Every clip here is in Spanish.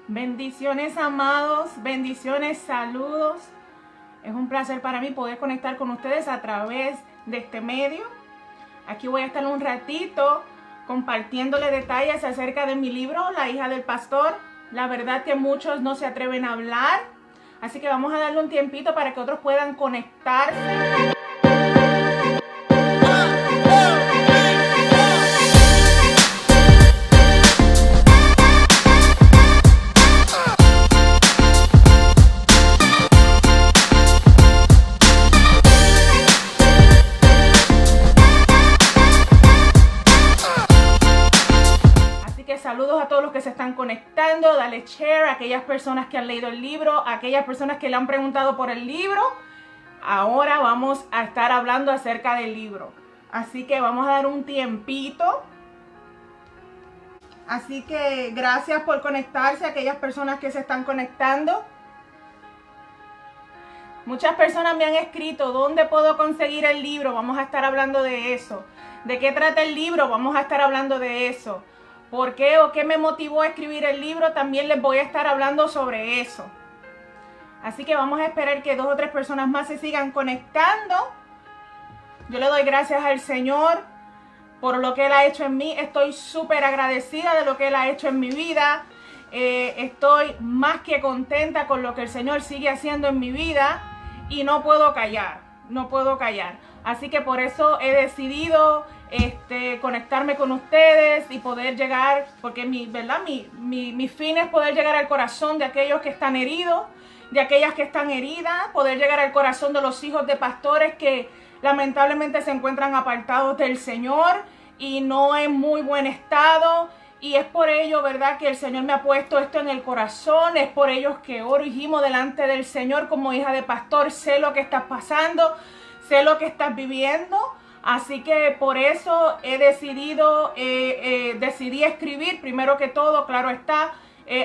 Bendiciones, amados, bendiciones, saludos. Es un placer para mí poder conectar con ustedes a través de este medio. Aquí voy a estar un ratito compartiéndole detalles acerca de mi libro, La hija del pastor. La verdad que muchos no se atreven a hablar, así que vamos a darle un tiempito para que otros puedan conectarse. Saludos a todos los que se están conectando, dale share a aquellas personas que han leído el libro, a aquellas personas que le han preguntado por el libro. Ahora vamos a estar hablando acerca del libro, así que vamos a dar un tiempito. Así que gracias por conectarse a aquellas personas que se están conectando. Muchas personas me han escrito, ¿dónde puedo conseguir el libro? Vamos a estar hablando de eso. ¿De qué trata el libro? Vamos a estar hablando de eso. ¿Por qué o qué me motivó a escribir el libro? También les voy a estar hablando sobre eso. Así que vamos a esperar que 2 o 3 personas más se sigan conectando. Yo le doy gracias al Señor por lo que Él ha hecho en mí. Estoy súper agradecida de lo que Él ha hecho en mi vida. Estoy más que contenta con lo que el Señor sigue haciendo en mi vida. Y no puedo callar, no puedo callar. Así que por eso he decidido conectarme con ustedes y poder llegar, porque mi fin es poder llegar al corazón de aquellos que están heridos, de aquellas que están heridas, poder llegar al corazón de los hijos de pastores que lamentablemente se encuentran apartados del Señor y no en muy buen estado. Y es por ello, ¿verdad?, que el Señor me ha puesto esto en el corazón. Es por ellos que oro y gimo delante del Señor como hija de pastor. Sé lo que estás pasando, sé lo que estás viviendo. Así que por eso he decidido, decidí escribir, primero que todo, claro está,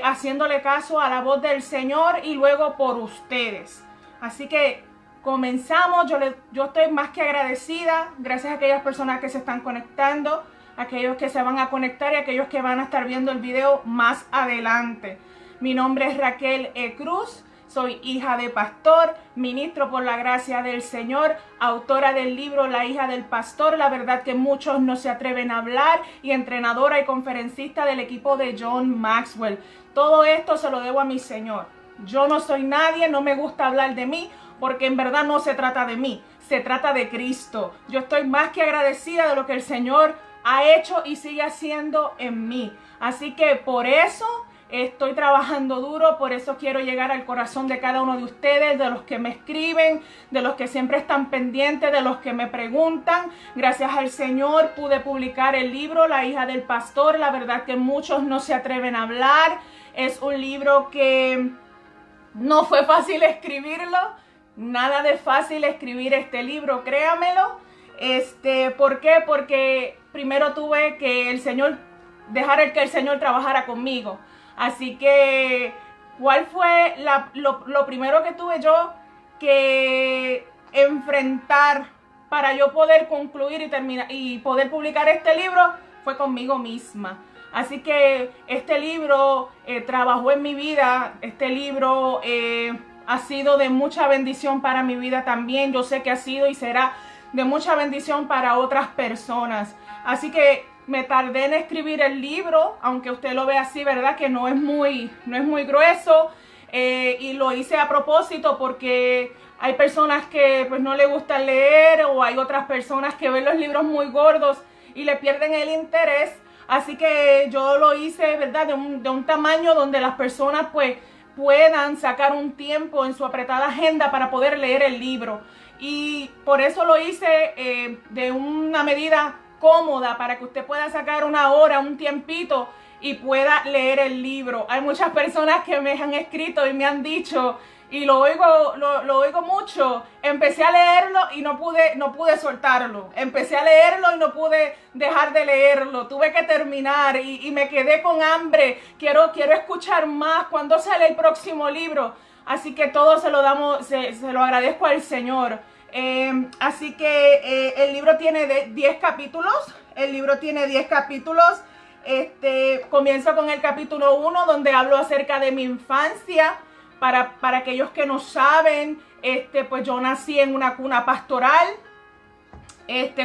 haciéndole caso a la voz del Señor y luego por ustedes. Así que comenzamos. Yo estoy más que agradecida, gracias a aquellas personas que se están conectando, aquellos que se van a conectar y aquellos que van a estar viendo el video más adelante. Mi nombre es Raquel E. Cruz. Soy hija de pastor, ministro por la gracia del Señor, autora del libro La hija del pastor, la verdad que muchos no se atreven a hablar, y entrenadora y conferencista del equipo de John Maxwell. Todo esto se lo debo a mi Señor. Yo no soy nadie, no me gusta hablar de mí, porque en verdad no se trata de mí, se trata de Cristo. Yo estoy más que agradecida de lo que el Señor ha hecho y sigue haciendo en mí. Así que por eso estoy trabajando duro, por eso quiero llegar al corazón de cada uno de ustedes, de los que me escriben, de los que siempre están pendientes, de los que me preguntan. Gracias al Señor pude publicar el libro La hija del pastor. La verdad que muchos no se atreven a hablar. Es un libro que no fue fácil escribirlo, nada de fácil escribir este libro, créamelo. ¿Por qué? Porque primero tuve que dejar que el Señor trabajara conmigo. Así que, ¿cuál fue lo primero que tuve yo que enfrentar para yo poder concluir y terminar y poder publicar este libro? Fue conmigo misma. Así que este libro trabajó en mi vida. Este libro ha sido de mucha bendición para mi vida también. Yo sé que ha sido y será de mucha bendición para otras personas. Así que me tardé en escribir el libro, aunque usted lo ve así, ¿verdad?, que no es muy grueso, y lo hice a propósito porque hay personas que pues no les gusta leer, o hay otras personas que ven los libros muy gordos y le pierden el interés. Así que yo lo hice, ¿verdad?, de un tamaño donde las personas pues puedan sacar un tiempo en su apretada agenda para poder leer el libro. Y por eso lo hice de una medida cómoda, para que usted pueda sacar una hora, un tiempito y pueda leer el libro. Hay muchas personas que me han escrito y me han dicho, y lo oigo mucho, empecé a leerlo y no pude soltarlo. Empecé a leerlo y no pude dejar de leerlo. Tuve que terminar y me quedé con hambre. Quiero escuchar más. ¿Cuándo sale el próximo libro? Así que todo se lo agradezco al Señor. Así que el libro tiene 10 capítulos. El libro tiene 10 capítulos. Comienzo con el capítulo 1, donde hablo acerca de mi infancia. Para aquellos que no saben, pues yo nací en una cuna pastoral.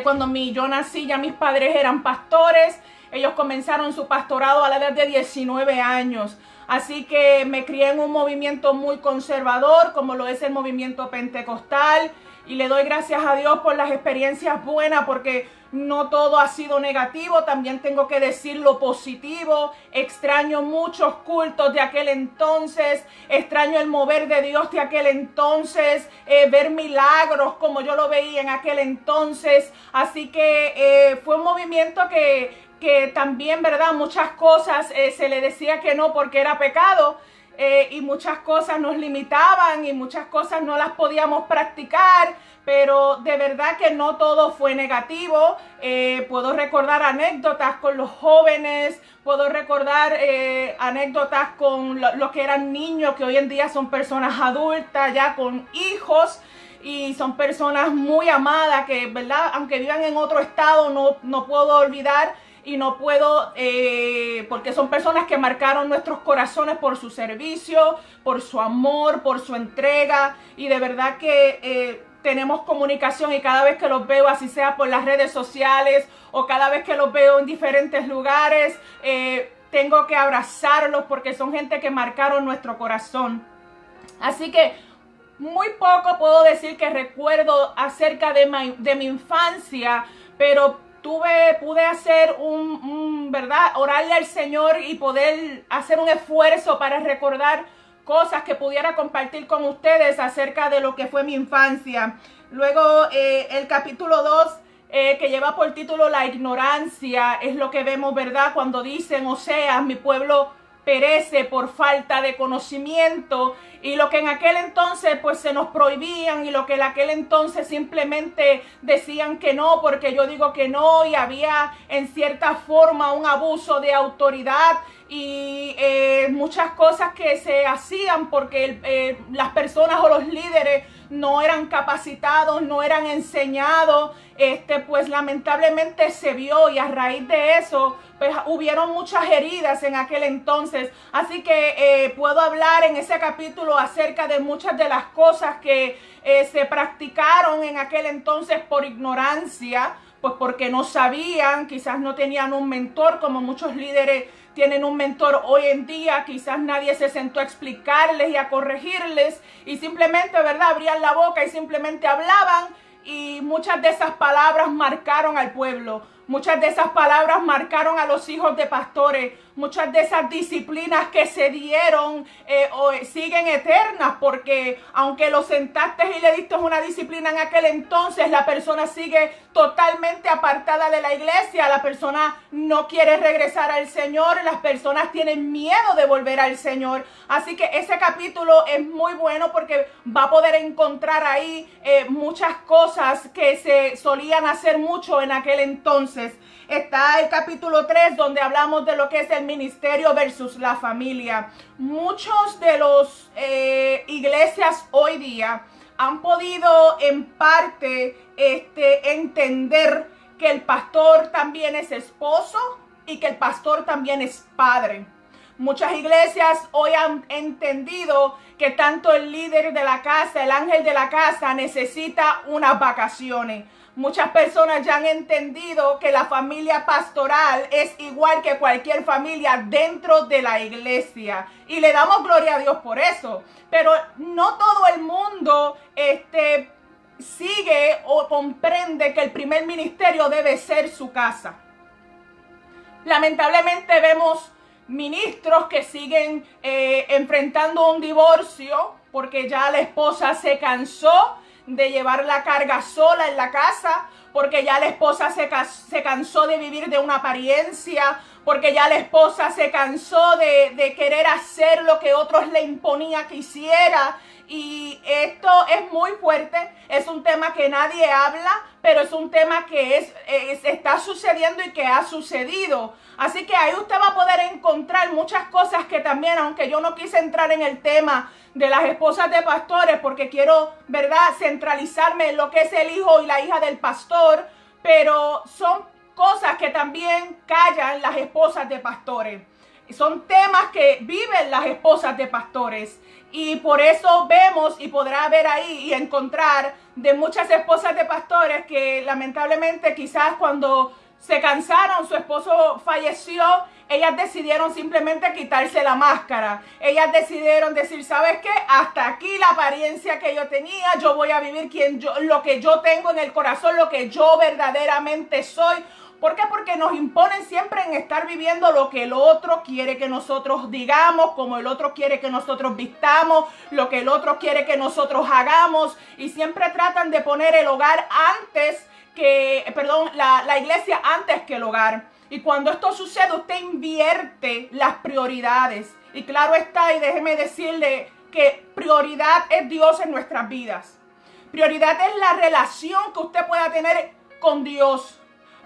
Cuando yo nací, ya mis padres eran pastores. Ellos comenzaron su pastorado a la edad de 19 años. Así que me crié en un movimiento muy conservador, como lo es el movimiento pentecostal. Y le doy gracias a Dios por las experiencias buenas, porque no todo ha sido negativo. También tengo que decir lo positivo. Extraño muchos cultos de aquel entonces. Extraño el mover de Dios de aquel entonces. Ver milagros como yo lo veía en aquel entonces. Así que fue un movimiento que también, ¿verdad? Muchas cosas se le decía que no porque era pecado. Y muchas cosas nos limitaban y muchas cosas no las podíamos practicar, pero de verdad que no todo fue negativo. Puedo recordar anécdotas con los jóvenes, puedo recordar anécdotas con los que eran niños, que hoy en día son personas adultas, ya con hijos, y son personas muy amadas que, ¿verdad? Aunque vivan en otro estado, no puedo olvidar. Y no puedo, porque son personas que marcaron nuestros corazones por su servicio, por su amor, por su entrega. Y de verdad que tenemos comunicación, y cada vez que los veo, así sea por las redes sociales o cada vez que los veo en diferentes lugares, tengo que abrazarlos porque son gente que marcaron nuestro corazón. Así que muy poco puedo decir que recuerdo acerca de mi infancia, pero pude hacer ¿verdad? Orarle al Señor y poder hacer un esfuerzo para recordar cosas que pudiera compartir con ustedes acerca de lo que fue mi infancia. Luego el capítulo 2, que lleva por título La ignorancia, es lo que vemos, ¿verdad? Cuando dicen, Oseas, mi pueblo perece por falta de conocimiento, y lo que en aquel entonces pues se nos prohibían, y lo que en aquel entonces simplemente decían que no porque yo digo que no, y había en cierta forma un abuso de autoridad y muchas cosas que se hacían porque las personas o los líderes no eran capacitados, no eran enseñados, pues lamentablemente se vio, y a raíz de eso pues hubieron muchas heridas en aquel entonces. Así que puedo hablar en ese capítulo acerca de muchas de las cosas que se practicaron en aquel entonces por ignorancia, pues porque no sabían, quizás no tenían un mentor, como muchos líderes tienen un mentor hoy en día. Quizás nadie se sentó a explicarles y a corregirles, y simplemente, ¿verdad?, abrían la boca y simplemente hablaban, y muchas de esas palabras marcaron al pueblo. Muchas de esas palabras marcaron a los hijos de pastores. Muchas de esas disciplinas que se dieron siguen eternas, porque aunque lo sentaste y le diste una disciplina en aquel entonces, la persona sigue totalmente apartada de la iglesia. La persona no quiere regresar al Señor. Las personas tienen miedo de volver al Señor. Así que ese capítulo es muy bueno porque va a poder encontrar ahí muchas cosas que se solían hacer mucho en aquel entonces. Está el capítulo 3, donde hablamos de lo que es el ministerio versus la familia. Muchos de los iglesias hoy día han podido en parte entender que el pastor también es esposo y que el pastor también es padre. Muchas iglesias hoy han entendido que tanto el líder de la casa, el ángel de la casa, necesita unas vacaciones. Muchas personas ya han entendido que la familia pastoral es igual que cualquier familia dentro de la iglesia. Y le damos gloria a Dios por eso. Pero no todo el mundo sigue o comprende que el primer ministerio debe ser su casa. Lamentablemente vemos ministros que siguen enfrentando un divorcio porque ya la esposa se cansó de llevar la carga sola en la casa, porque ya la esposa se cansó de vivir de una apariencia, porque ya la esposa se cansó de querer hacer lo que otros le imponía que hiciera. Y esto es muy fuerte, es un tema que nadie habla, pero es un tema que está sucediendo y que ha sucedido. Así que ahí usted va a poder encontrar muchas cosas que también, aunque yo no quise entrar en el tema de las esposas de pastores, porque quiero, ¿verdad?, centralizarme en lo que es el hijo y la hija del pastor, pero son cosas que también callan las esposas de pastores. Son temas que viven las esposas de pastores. Y por eso vemos y podrá ver ahí y encontrar de muchas esposas de pastores que lamentablemente quizás cuando se cansaron, su esposo falleció, ellas decidieron simplemente quitarse la máscara. Ellas decidieron decir, ¿sabes qué? Hasta aquí la apariencia que yo tenía, yo voy a vivir lo que yo tengo en el corazón, lo que yo verdaderamente soy. ¿Por qué? Porque nos imponen siempre en estar viviendo lo que el otro quiere que nosotros digamos, como el otro quiere que nosotros vistamos, lo que el otro quiere que nosotros hagamos. Y siempre tratan de poner el hogar antes que, la iglesia antes que el hogar. Y cuando esto sucede, usted invierte las prioridades. Y claro está, y déjeme decirle que prioridad es Dios en nuestras vidas. Prioridad es la relación que usted pueda tener con Dios.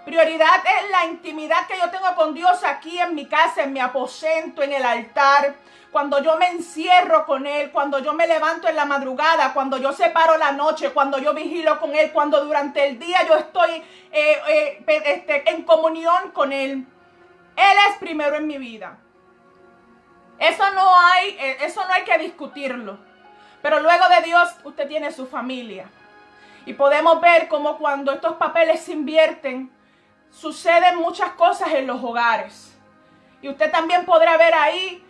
Prioridad es la intimidad que yo tengo con Dios aquí en mi casa, en mi aposento, en el altar. Cuando yo me encierro con Él, cuando yo me levanto en la madrugada, cuando yo separo la noche, cuando yo vigilo con Él, cuando durante el día yo estoy en comunión con Él. Él es primero en mi vida. Eso no hay que discutirlo. Pero luego de Dios, usted tiene su familia. Y podemos ver cómo cuando estos papeles se invierten, suceden muchas cosas en los hogares. Y usted también podrá ver ahí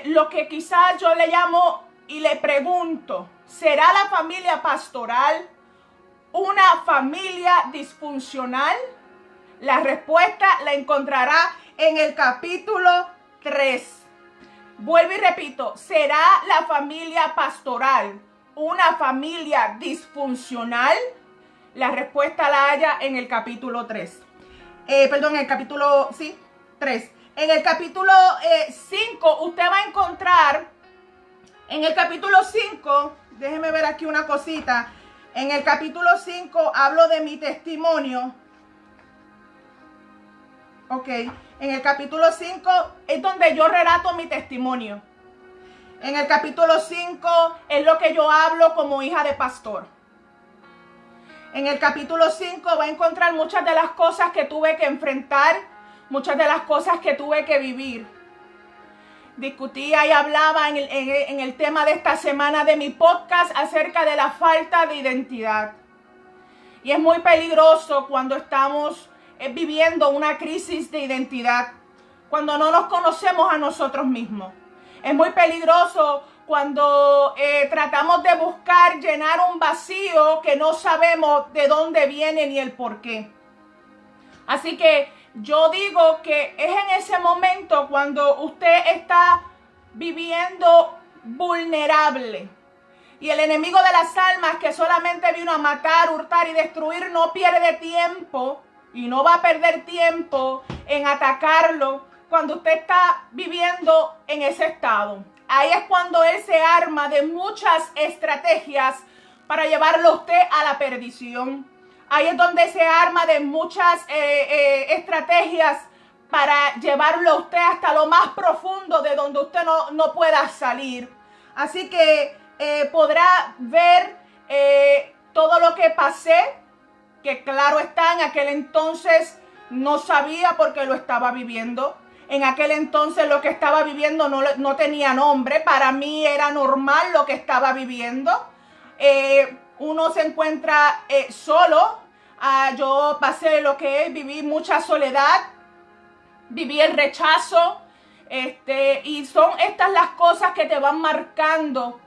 lo que quizás yo le llamo y le pregunto, ¿será la familia pastoral una familia disfuncional? La respuesta la encontrará en el capítulo 3. Vuelvo y repito, ¿será la familia pastoral una familia disfuncional? La respuesta la halla en el capítulo 3. En el capítulo 3. En el capítulo 5 usted va a encontrar, en el capítulo 5, déjeme ver aquí una cosita. En el capítulo 5 hablo de mi testimonio. Ok, en el capítulo 5 es donde yo relato mi testimonio. En el capítulo 5 es lo que yo hablo como hija de pastor. En el capítulo 5 va a encontrar muchas de las cosas que tuve que enfrentar, muchas de las cosas que tuve que vivir. Discutía y hablaba en el tema de esta semana de mi podcast acerca de la falta de identidad. Y es muy peligroso cuando estamos viviendo una crisis de identidad, cuando no nos conocemos a nosotros mismos. Es muy peligroso cuando tratamos de buscar llenar un vacío que no sabemos de dónde viene ni el por qué. Así que yo digo que es en ese momento cuando usted está viviendo vulnerable. Y el enemigo de las almas, que solamente vino a matar, hurtar y destruir, no pierde tiempo y no va a perder tiempo en atacarlo cuando usted está viviendo en ese estado. Ahí es cuando él se arma de muchas estrategias para llevarlo a usted a la perdición. Ahí es donde se arma de muchas estrategias para llevarlo a usted hasta lo más profundo de donde usted no pueda salir. Así que podrá ver todo lo que pasé, que claro está, en aquel entonces no sabía porque lo estaba viviendo. En aquel entonces lo que estaba viviendo no tenía nombre. Para mí era normal lo que estaba viviendo. Uno se encuentra solo. Yo pasé lo que es, viví mucha soledad, viví el rechazo, y son estas las cosas que te van marcando.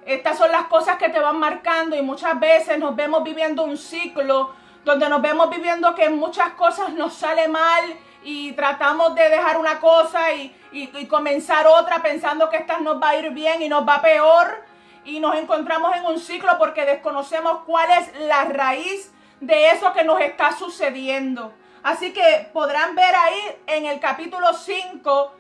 Estas son las cosas que te van marcando y muchas veces nos vemos viviendo un ciclo donde nos vemos viviendo que muchas cosas nos sale mal y tratamos de dejar una cosa y comenzar otra pensando que esta nos va a ir bien y nos va peor. Y nos encontramos en un ciclo porque desconocemos cuál es la raíz de eso que nos está sucediendo. Así que podrán ver ahí en el capítulo 5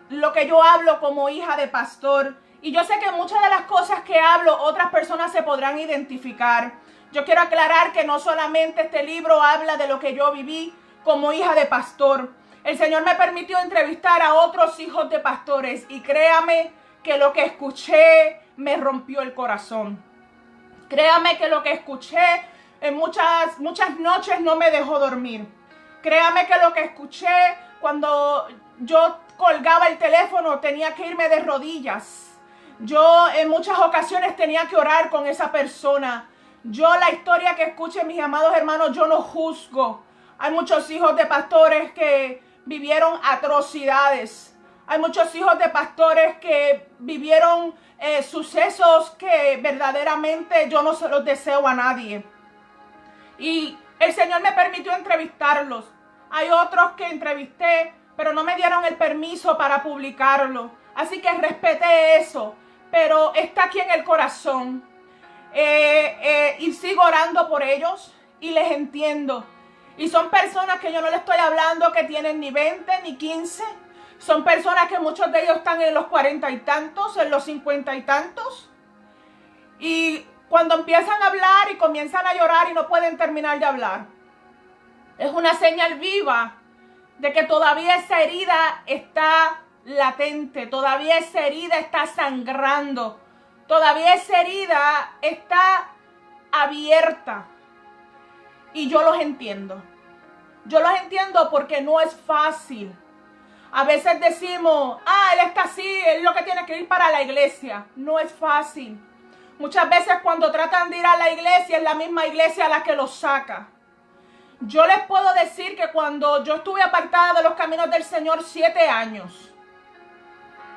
lo que yo hablo como hija de pastor. Y yo sé que muchas de las cosas que hablo otras personas se podrán identificar. Yo quiero aclarar que no solamente este libro habla de lo que yo viví como hija de pastor. El Señor me permitió entrevistar a otros hijos de pastores y créame que lo que escuché me rompió el corazón. Créame que lo que escuché en muchas noches no me dejó dormir. Créame que lo que escuché cuando yo colgaba el teléfono tenía que irme de rodillas. Yo en muchas ocasiones tenía que orar con esa persona. Yo la historia que escuché, mis amados hermanos, yo no juzgo. Hay muchos hijos de pastores que vivieron atrocidades. Hay muchos hijos de pastores que vivieron sucesos que verdaderamente yo no se los deseo a nadie. Y el Señor me permitió entrevistarlos. Hay otros que entrevisté, pero no me dieron el permiso para publicarlo. Así que respeté eso, pero está aquí en el corazón. Y sigo orando por ellos y les entiendo. Y son personas que yo no les estoy hablando que tienen ni 20 ni 15. Son personas que muchos de ellos están en los 40 y tantos, en los 50 y tantos. Y cuando empiezan a hablar y comienzan a llorar y no pueden terminar de hablar, es una señal viva de que todavía esa herida está latente, todavía esa herida está sangrando, todavía esa herida está abierta. Y yo los entiendo. Yo los entiendo porque no es fácil. A veces decimos, él está así, él lo que tiene que ir para la iglesia. No es fácil. Muchas veces cuando tratan de ir a la iglesia, es la misma iglesia la que los saca. Yo les puedo decir que cuando yo estuve apartada de los caminos del Señor 7 años,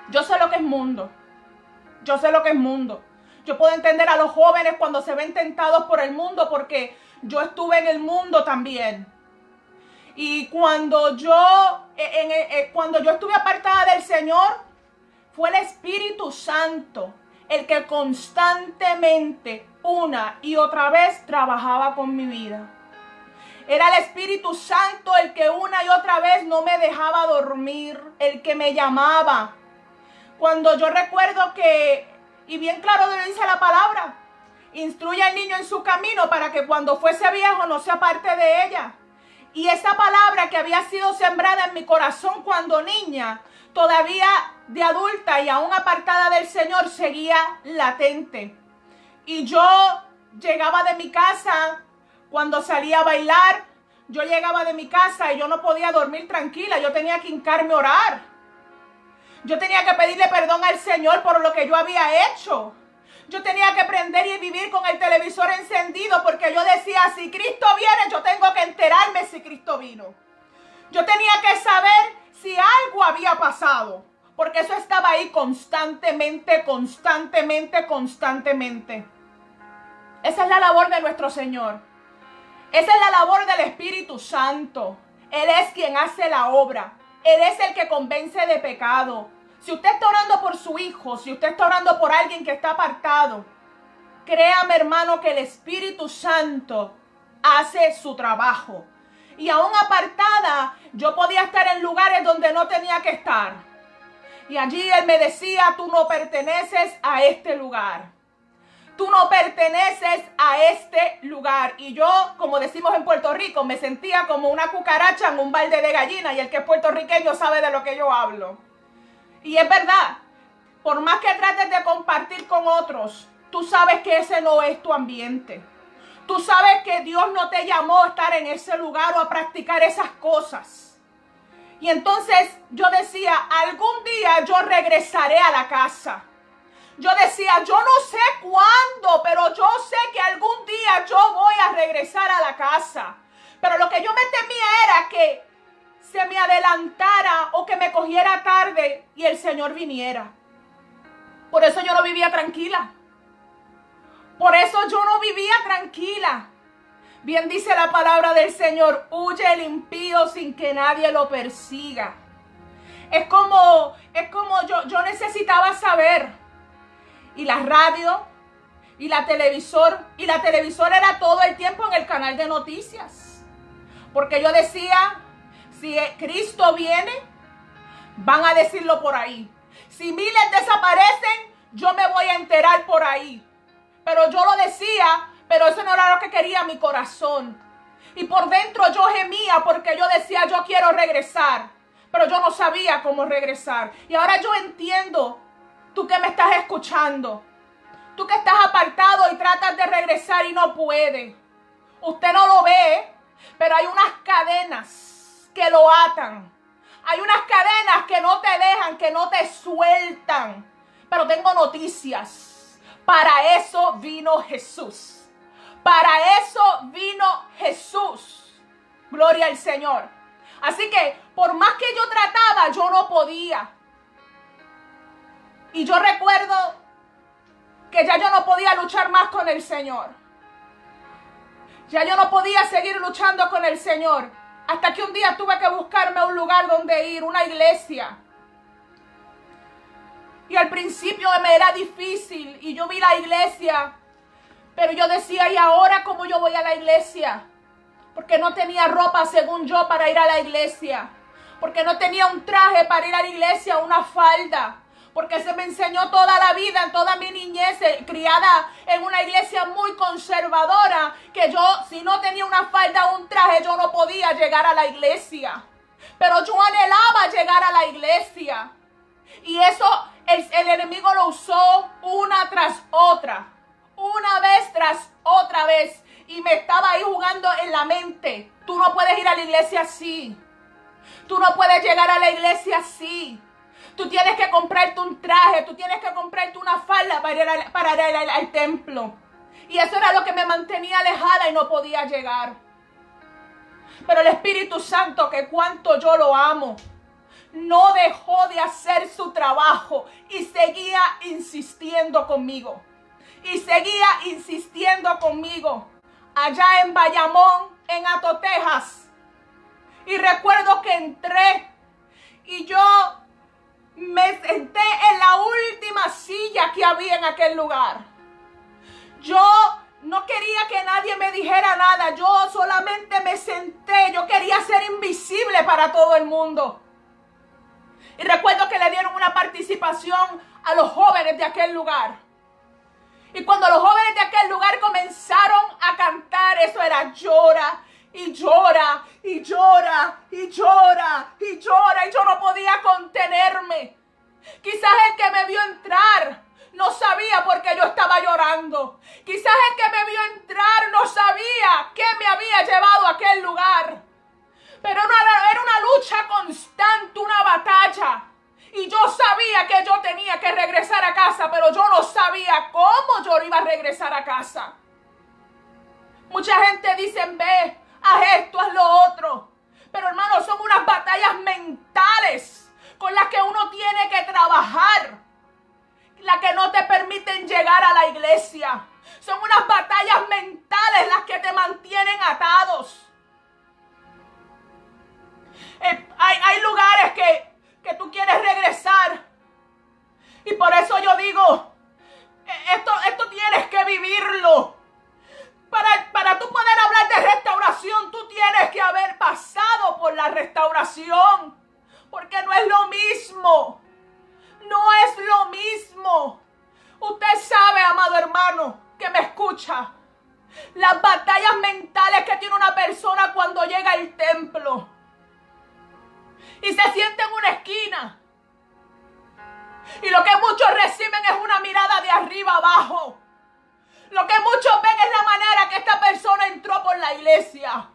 yo sé lo que es mundo. Yo sé lo que es mundo. Yo puedo entender a los jóvenes cuando se ven tentados por el mundo porque yo estuve en el mundo también. Y cuando yo estuve apartada del Señor, fue el Espíritu Santo el que constantemente, una y otra vez, trabajaba con mi vida. Era el Espíritu Santo el que una y otra vez no me dejaba dormir, el que me llamaba. Cuando yo recuerdo que, y bien claro lo dice la palabra, instruye al niño en su camino para que cuando fuese viejo no se aparte de ella. Y esa palabra que había sido sembrada en mi corazón cuando niña, todavía de adulta y aún apartada del Señor, seguía latente. Y yo llegaba de mi casa, cuando salía a bailar, yo llegaba de mi casa y yo no podía dormir tranquila. Yo tenía que hincarme a orar. Yo tenía que pedirle perdón al Señor por lo que yo había hecho. Yo tenía que aprender y vivir con el televisor encendido porque yo decía, si Cristo viene, yo tengo que enterarme si Cristo vino. Yo tenía que saber si algo había pasado, porque eso estaba ahí constantemente. Esa es la labor de nuestro Señor. Esa es la labor del Espíritu Santo. Él es quien hace la obra. Él es el que convence de pecado. Si usted está orando por su hijo, si usted está orando por alguien que está apartado, créame, hermano, que el Espíritu Santo hace su trabajo. Y aún apartada, yo podía estar en lugares donde no tenía que estar. Y allí Él me decía, tú no perteneces a este lugar. Tú no perteneces a este lugar. Y yo, como decimos en Puerto Rico, me sentía como una cucaracha en un balde de gallina. Y el que es puertorriqueño sabe de lo que yo hablo. Y es verdad, por más que trates de compartir con otros, tú sabes que ese no es tu ambiente. Tú sabes que Dios no te llamó a estar en ese lugar o a practicar esas cosas. Y entonces yo decía, algún día yo regresaré a la casa. Yo decía, yo no sé cuándo, pero yo sé que algún día yo voy a regresar a la casa. Pero lo que yo me temía era que se me adelantara o que me cogiera tarde y el Señor viniera. Por eso yo no vivía tranquila. Por eso yo no vivía tranquila. Bien dice la palabra del Señor, huye el impío sin que nadie lo persiga. Es como yo necesitaba saber. Y la radio, y la televisora era todo el tiempo en el canal de noticias. Porque yo decía, si Cristo viene, van a decirlo por ahí. Si miles desaparecen, yo me voy a enterar por ahí. Pero yo lo decía, pero eso no era lo que quería mi corazón. Y por dentro yo gemía porque yo decía, yo quiero regresar. Pero yo no sabía cómo regresar. Y ahora yo entiendo, tú que me estás escuchando, tú que estás apartado y tratas de regresar y no puedes. Usted no lo ve, pero hay unas cadenas que lo atan. Hay unas cadenas que no te dejan, que no te sueltan. Pero tengo noticias. Para eso vino Jesús. Para eso vino Jesús. Gloria al Señor. Así que por más que yo trataba, yo no podía. Y yo recuerdo que ya yo no podía luchar más con el Señor. Ya yo no podía seguir luchando con el Señor. Hasta que un día tuve que buscarme un lugar donde ir, una iglesia. Y al principio me era difícil y yo vi la iglesia. Pero yo decía, ¿y ahora cómo yo voy a la iglesia? Porque no tenía ropa, según yo, para ir a la iglesia. Porque no tenía un traje para ir a la iglesia, una falda. Porque se me enseñó toda la vida, en toda mi niñez, criada en una iglesia muy conservadora, que yo, si no tenía una falda o un traje, yo no podía llegar a la iglesia. Pero yo anhelaba llegar a la iglesia. Y eso el enemigo lo usó una tras otra. Una vez tras otra vez. Y me estaba ahí jugando en la mente. Tú no puedes ir a la iglesia así. Tú no puedes llegar a la iglesia así. Tú tienes que comprarte un traje, tú tienes que comprarte una falda para ir al templo. Y eso era lo que me mantenía alejada y no podía llegar. Pero el Espíritu Santo, que cuánto yo lo amo, no dejó de hacer su trabajo y seguía insistiendo conmigo. Y seguía insistiendo conmigo. Allá en Bayamón, en Ato, Texas. Y recuerdo que entré y yo me senté en la última silla que había en aquel lugar. Yo no quería que nadie me dijera nada. Yo solamente me senté. Yo quería ser invisible para todo el mundo. Y recuerdo que le dieron una participación a los jóvenes de aquel lugar. Y cuando los jóvenes de aquel lugar comenzaron a cantar, eso era llora y llora y llora y llora y llora. Y yo no podía contenerme. Quizás el que me vio entrar no sabía por qué yo estaba llorando. Quizás el que me vio entrar no sabía qué me había llevado a aquel lugar. Pero era una lucha constante, una batalla. Y yo sabía que yo tenía que regresar a casa, pero yo no sabía cómo yo iba a regresar a casa. Mucha gente dice, ve, haz esto, haz lo otro. Pero hermanos, son unas batallas mentales con las que uno tiene que trabajar. Las que no te permiten llegar a la iglesia. Son unas batallas mentales las que te mantienen atados. Hay lugares que tú quieres regresar. Y por eso yo digo, esto tienes que vivirlo. Para tú poder hablar de restauración, tú tienes que haber pasado por la restauración. Porque no es lo mismo. No es lo mismo. Usted sabe, amado hermano, que me escucha, las batallas mentales que tiene una persona cuando llega al templo y se siente en una esquina. Y lo que muchos reciben es una mirada de arriba abajo. Lo que muchos ven es la manera que esta persona entró por la iglesia.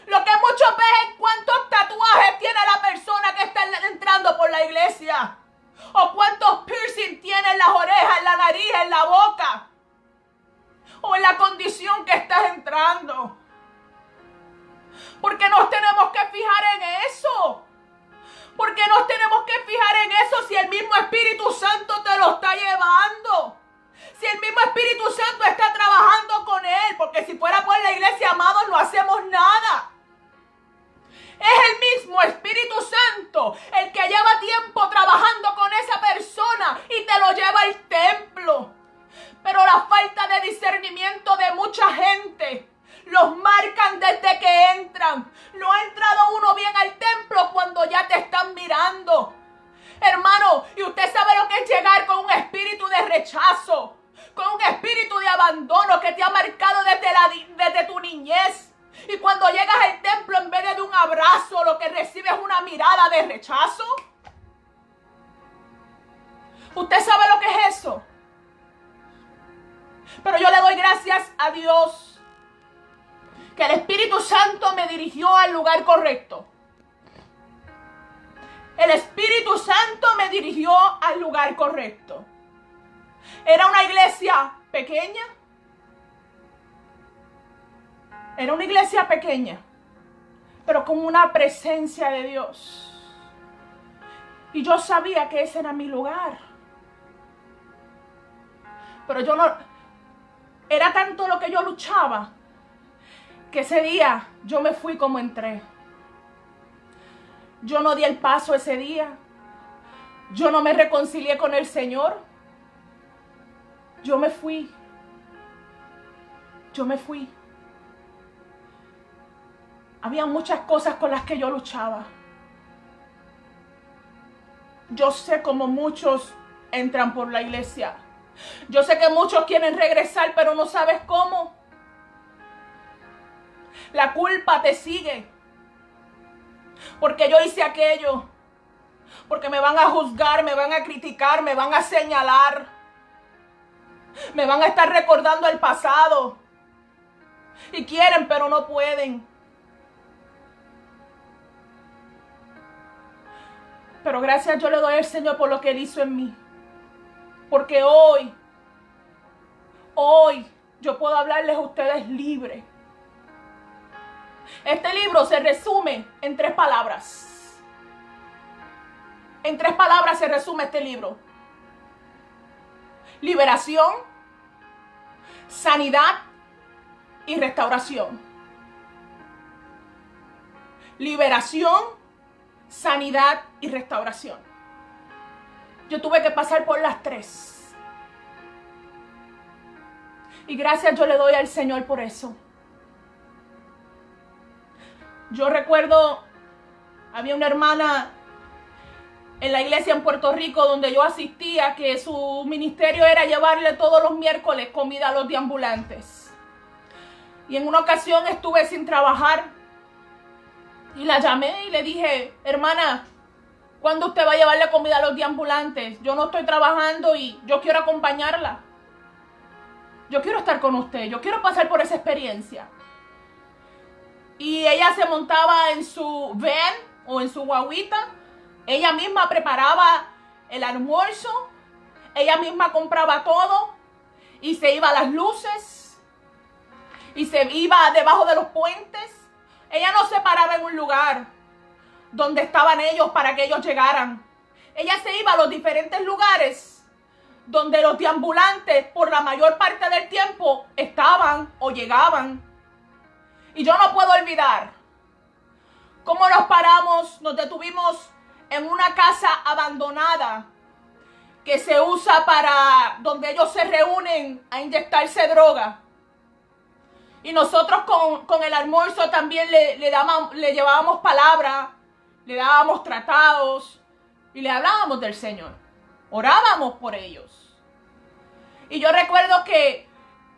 Lo que muchos ven es cuántos tatuajes tiene la persona que está entrando por la iglesia. O cuántos piercing tiene en las orejas, en la nariz, en la boca. O en la condición que estás entrando. Porque nos tenemos que fijar en eso. Porque nos tenemos que fijar en eso si el mismo Espíritu Santo te lo está llevando. Si el mismo Espíritu Santo está trabajando con él. Porque si fuera por la iglesia, amados, no hacemos nada. Es el mismo Espíritu Santo el que lleva tiempo trabajando con esa persona y te lo lleva al templo. Pero la falta de discernimiento de mucha gente los marcan desde que entran. No ha entrado uno bien al templo cuando ya te están mirando. Hermano, y usted sabe lo que es llegar con un espíritu de rechazo, con un espíritu de abandono que te ha marcado desde tu niñez. Y cuando llegas al templo, en vez de un abrazo, lo que recibes es una mirada de rechazo. ¿Usted sabe lo que es eso? Pero yo le doy gracias a Dios que el Espíritu Santo me dirigió al lugar correcto. el Espíritu Santo me dirigió al lugar correcto. Era una iglesia pequeña. Era una iglesia pequeña, pero con una presencia de Dios. Y yo sabía que ese era mi lugar. Pero yo no... Era tanto lo que yo luchaba, que ese día yo me fui como entré. Yo no di el paso ese día. Yo no me reconcilié con el Señor. Yo me fui. Yo me fui. Había muchas cosas con las que yo luchaba. Yo sé cómo muchos entran por la iglesia. Yo sé que muchos quieren regresar, pero no sabes cómo. La culpa te sigue. Porque yo hice aquello. Porque me van a juzgar, me van a criticar, me van a señalar. Me van a estar recordando el pasado. Y quieren, pero no pueden. Pero gracias yo le doy al Señor por lo que Él hizo en mí. Porque hoy yo puedo hablarles a ustedes libre. Este libro se resume en 3 palabras. En 3 palabras se resume este libro. Liberación, sanidad y restauración. Liberación, sanidad y restauración. Yo tuve que pasar por las 3. Y gracias yo le doy al Señor por eso. Yo recuerdo, había una hermana en la iglesia en Puerto Rico donde yo asistía, que su ministerio era llevarle todos los miércoles comida a los deambulantes. Y en una ocasión estuve sin trabajar y la llamé y le dije: hermana, ¿cuándo usted va a llevarle comida a los deambulantes? Yo no estoy trabajando y yo quiero acompañarla. Yo quiero estar con usted, yo quiero pasar por esa experiencia. Y ella se montaba en su van o en su guaguita. Ella misma preparaba el almuerzo. Ella misma compraba todo. Y se iba a las luces. Y se iba debajo de los puentes. Ella no se paraba en un lugar donde estaban ellos para que ellos llegaran. Ella se iba a los diferentes lugares donde los deambulantes por la mayor parte del tiempo estaban o llegaban. Y yo no puedo olvidar cómo nos detuvimos en una casa abandonada que se usa para donde ellos se reúnen a inyectarse droga. Y nosotros con el almuerzo también le llevábamos palabra, le dábamos tratados y le hablábamos del Señor. Orábamos por ellos. Y yo recuerdo que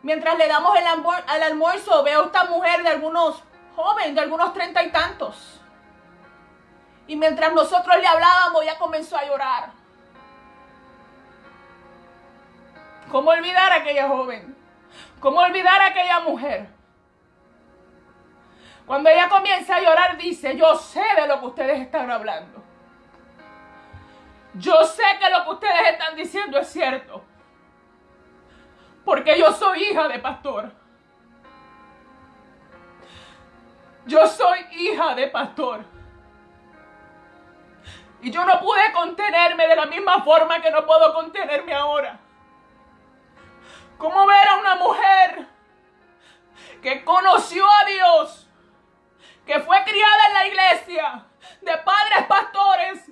mientras le damos el almuerzo, veo a esta mujer de algunos jóvenes, de algunos 30 y tantos. Y mientras nosotros le hablábamos, ella comenzó a llorar. ¿Cómo olvidar a aquella joven? ¿Cómo olvidar a aquella mujer? Cuando ella comienza a llorar, dice: yo sé de lo que ustedes están hablando. Yo sé que lo que ustedes están diciendo es cierto. Porque yo soy hija de pastor. Yo soy hija de pastor. Y yo no pude contenerme de la misma forma que no puedo contenerme ahora. ¿Cómo ver a una mujer que conoció a Dios, que fue criada en la iglesia, de padres pastores,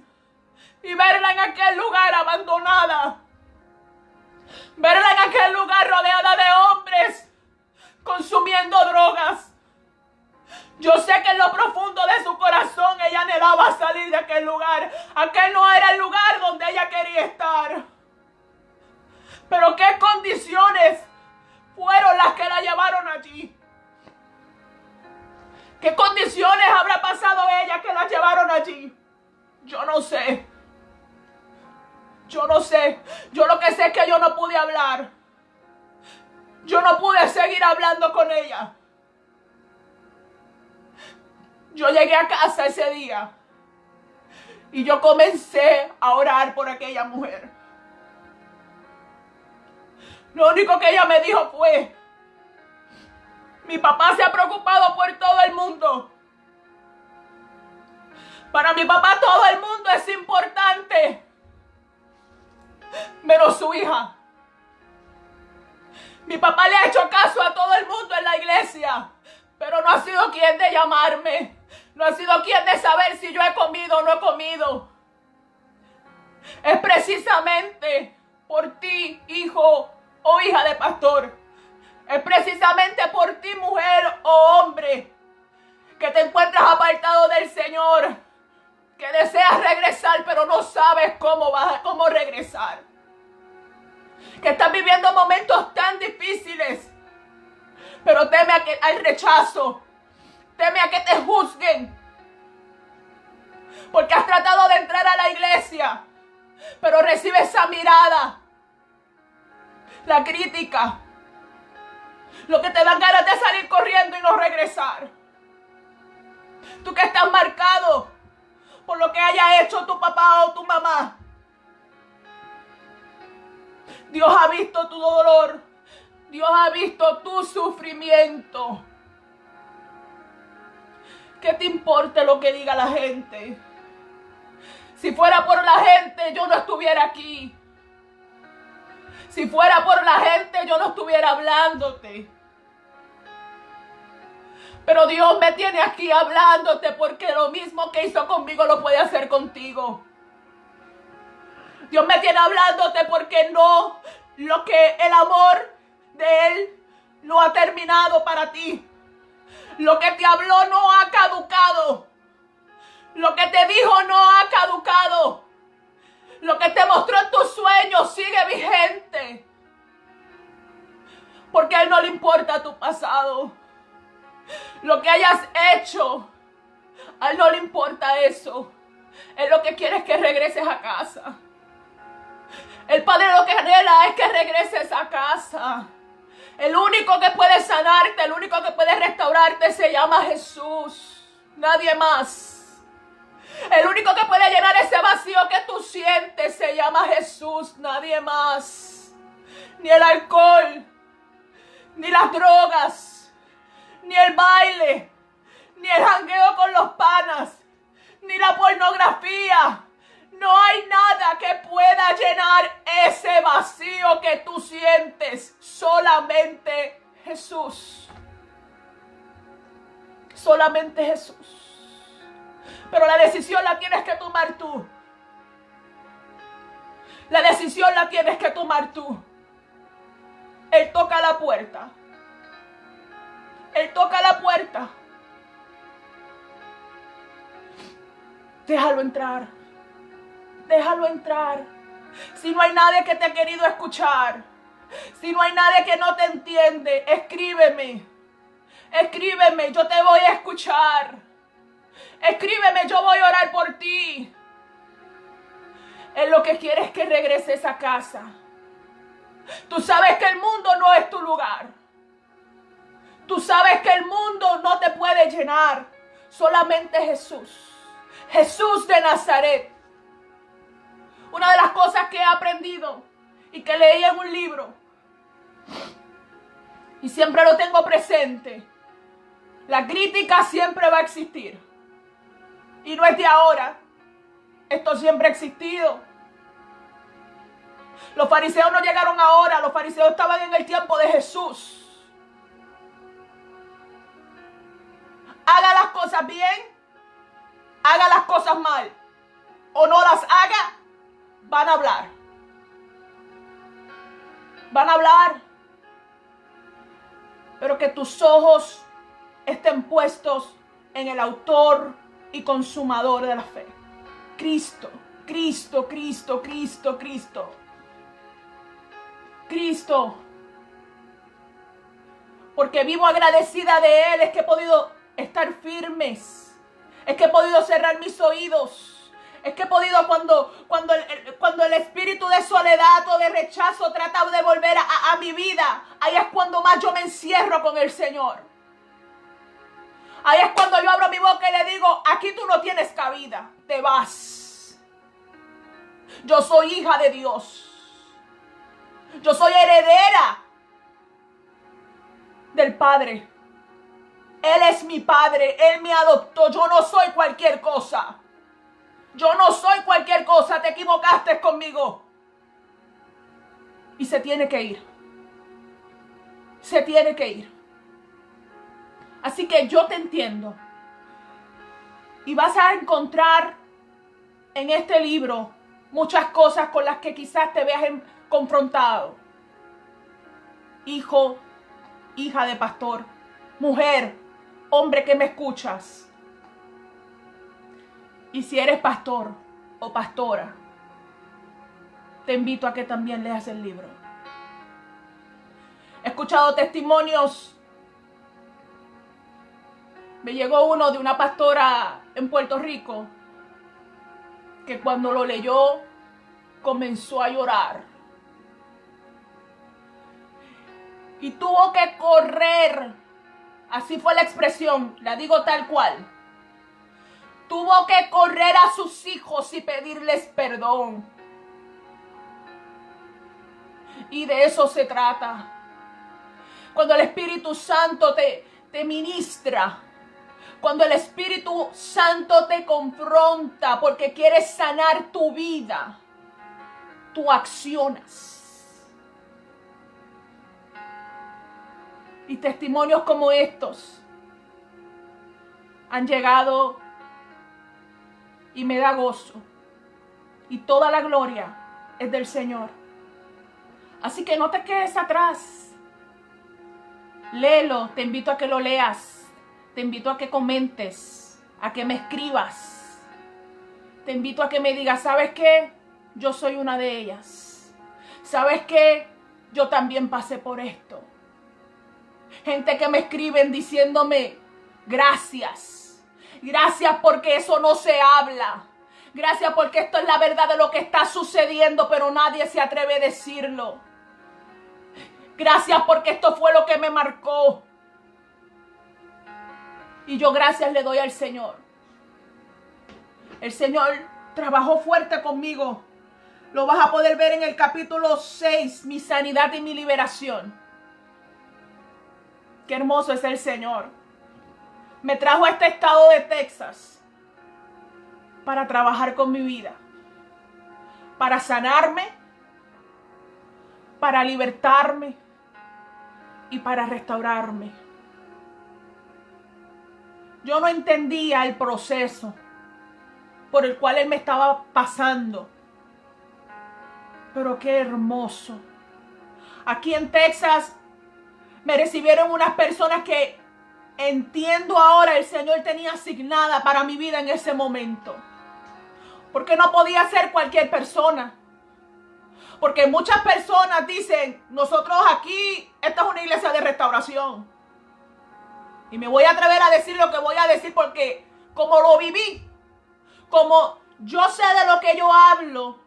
y verla en aquel lugar abandonada? Verla en aquel lugar rodeada de hombres consumiendo drogas. Yo sé que en lo profundo de su corazón ella anhelaba salir de aquel lugar. Aquel no era el lugar donde ella quería estar. Pero qué condiciones fueron las que la llevaron allí. ¿Qué condiciones habrá pasado ella que la llevaron allí? Yo no sé. Yo no sé. Yo lo que sé es que yo no pude hablar. Yo no pude seguir hablando con ella. Yo llegué a casa ese día Y yo comencé a orar por aquella mujer. Lo único que ella me dijo fue: mi papá se ha preocupado por todo el mundo. Para mi papá todo el mundo es importante, menos su hija. Mi papá le ha hecho caso a todo el mundo en la iglesia, pero no ha sido quien de llamarme. No ha sido quien de saber si yo he comido o no he comido. Es precisamente por ti, hijo o hija de pastor. Es precisamente por ti, mujer o hombre, que te encuentras apartado del Señor, que deseas regresar, pero no sabes cómo regresar. Que estás viviendo momentos tan difíciles, pero teme al rechazo, teme a que te juzguen, porque has tratado de entrar a la iglesia, pero recibes esa mirada, la crítica, lo que te dan ganas de salir corriendo y no regresar. Tú que estás marcado por lo que haya hecho tu papá o tu mamá. Dios ha visto tu dolor. Dios ha visto tu sufrimiento. ¿Qué te importa lo que diga la gente? Si fuera por la gente, yo no estuviera aquí. Si fuera por la gente, yo no estuviera hablándote. Pero Dios me tiene aquí hablándote, porque lo mismo que hizo conmigo lo puede hacer contigo. Dios me tiene hablándote porque el amor de Él no ha terminado para ti. Lo que te habló no ha caducado. Lo que te dijo no ha caducado. Lo que te mostró en tus sueños sigue vigente. Porque a Él no le importa tu pasado. Lo que hayas hecho, a Él no le importa eso. Él lo que quiere es que regreses a casa. El Padre lo que anhela es que regreses a casa. El único que puede sanarte, el único que puede restaurarte se llama Jesús. Nadie más. El único que puede llenar ese vacío que tú sientes se llama Jesús. Nadie más. Ni el alcohol, ni las drogas, ni el baile, ni el jangueo con los panas, ni la pornografía. No hay nada que pueda llenar ese vacío que tú sientes. Solamente Jesús. Solamente Jesús. Pero la decisión la tienes que tomar tú. La decisión la tienes que tomar tú. Él toca la puerta. Él toca la puerta. Déjalo entrar. Déjalo entrar. Si no hay nadie que te ha querido escuchar, si no hay nadie que no te entiende, escríbeme. Escríbeme, yo te voy a escuchar. Escríbeme, yo voy a orar por ti. Él lo que quiere es que regreses a casa. Tú sabes que el mundo no es tu lugar. Tú sabes que el mundo no te puede llenar. Solamente Jesús. Jesús de Nazaret. Una de las cosas que he aprendido y que leí en un libro, y siempre lo tengo presente: la crítica siempre va a existir. Y no es de ahora. Esto siempre ha existido. Los fariseos no llegaron ahora. Los fariseos estaban en el tiempo de Jesús. Haga las cosas bien, haga las cosas mal, o no las haga, van a hablar. Van a hablar. Pero que tus ojos estén puestos en el autor y consumador de la fe. Cristo, Cristo, Cristo, Cristo, Cristo. Cristo. Porque vivo agradecida de Él, es que he podido estar firmes. Es que he podido cerrar mis oídos. Es que he podido, cuando el espíritu de soledad o de rechazo trata de volver a mi vida, ahí es cuando más yo me encierro con el Señor. Ahí es cuando yo abro mi boca y le digo: aquí tú no tienes cabida, te vas. Yo soy hija de Dios. Yo soy heredera del Padre. Él es mi Padre. Él me adoptó. Yo no soy cualquier cosa. Yo no soy cualquier cosa. Te equivocaste conmigo. Y se tiene que ir. Se tiene que ir. Así que yo te entiendo. Y vas a encontrar en este libro muchas cosas con las que quizás te veas confrontado. Hijo, hija de pastor, mujer, hombre que me escuchas. Y si eres pastor o pastora, te invito a que también leas el libro. He escuchado testimonios. Me llegó uno de una pastora en Puerto Rico que cuando lo leyó comenzó a llorar. Y tuvo que correr. Así fue la expresión, la digo tal cual. Tuvo que correr a sus hijos y pedirles perdón. Y de eso se trata. Cuando el Espíritu Santo te ministra, cuando el Espíritu Santo te confronta porque quiere sanar tu vida, tú accionas. Y testimonios como estos han llegado y me da gozo. Y toda la gloria es del Señor. Así que no te quedes atrás. Léelo, te invito a que lo leas. Te invito a que comentes, a que me escribas. Te invito a que me digas, ¿sabes qué? Yo soy una de ellas. ¿Sabes qué? Yo también pasé por esto. Gente que me escriben diciéndome, gracias. Gracias porque eso no se habla. Gracias porque esto es la verdad de lo que está sucediendo, pero nadie se atreve a decirlo. Gracias porque esto fue lo que me marcó. Y yo gracias le doy al Señor. El Señor trabajó fuerte conmigo. Lo vas a poder ver en el capítulo 6, mi sanidad y mi liberación. Qué hermoso es el Señor. Me trajo a este estado de Texas para trabajar con mi vida, para sanarme, para libertarme y para restaurarme. Yo no entendía el proceso por el cual Él me estaba pasando. Pero qué hermoso. Aquí en Texas me recibieron unas personas que entiendo ahora el Señor tenía asignada para mi vida en ese momento. Porque no podía ser cualquier persona. Porque muchas personas dicen, nosotros aquí, esta es una iglesia de restauración. Y me voy a atrever a decir lo que voy a decir porque como lo viví, como yo sé de lo que yo hablo,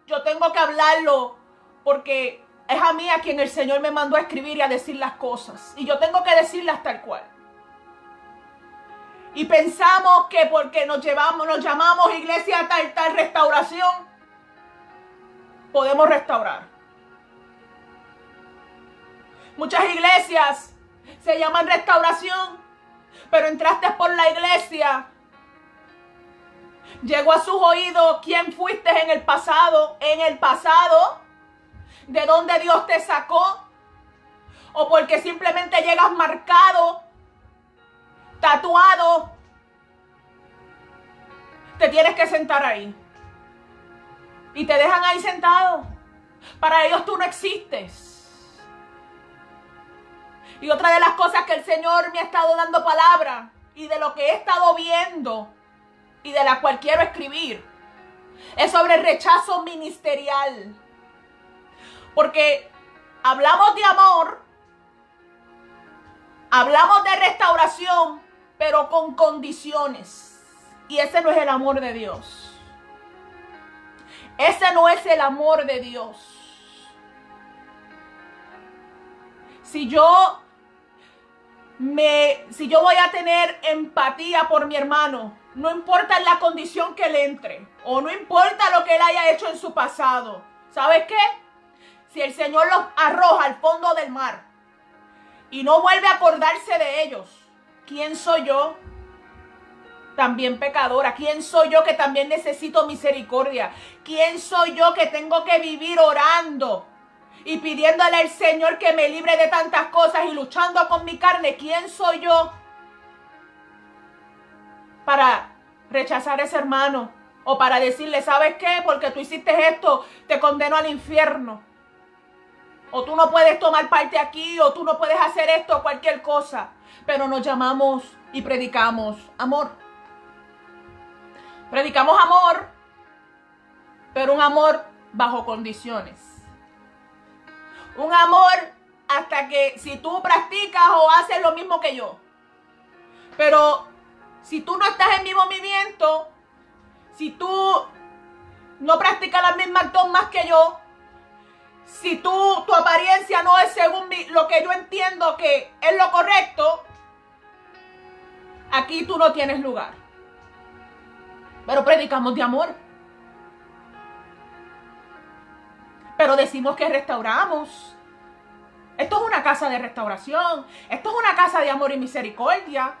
yo tengo que hablarlo porque es a mí a quien el Señor me mandó a escribir y a decir las cosas. Y yo tengo que decirlas tal cual. Y pensamos que porque nos llamamos iglesia tal restauración, podemos restaurar. Muchas iglesias se llaman restauración, pero entraste por la iglesia. Llegó a sus oídos quién fuiste en el pasado, de dónde Dios te sacó, o porque simplemente llegas marcado, tatuado, te tienes que sentar ahí. Y te dejan ahí sentado. Para ellos tú no existes. Y otra de las cosas que el Señor me ha estado dando palabra, y de lo que he estado viendo, y de la cual quiero escribir, es sobre el rechazo ministerial. Porque hablamos de amor, hablamos de restauración, pero con condiciones. Y ese no es el amor de Dios. Ese no es el amor de Dios. Si yo voy a tener empatía por mi hermano, No importa la condición que él entre, o no importa lo que él haya hecho en su pasado. ¿Sabes qué? Si el Señor los arroja al fondo del mar y no vuelve a acordarse de ellos, ¿quién soy yo? También pecadora. ¿Quién soy yo que también necesito misericordia? ¿Quién soy yo que tengo que vivir orando y pidiéndole al Señor que me libre de tantas cosas y luchando con mi carne? ¿Quién soy yo para rechazar a ese hermano? O para decirle, ¿sabes qué? Porque tú hiciste esto, te condeno al infierno. O tú no puedes tomar parte aquí, o tú no puedes hacer esto, cualquier cosa. Pero nos llamamos y predicamos amor. Predicamos amor, pero un amor bajo condiciones. Un amor hasta que si tú practicas o haces lo mismo que yo. Pero si tú no estás en mi movimiento, si tú no practicas las mismas dogmas que yo, si tu apariencia no es según lo que yo entiendo que es lo correcto, aquí tú no tienes lugar. Pero predicamos de amor. Pero decimos que restauramos. Esto es una casa de restauración. Esto es una casa de amor y misericordia.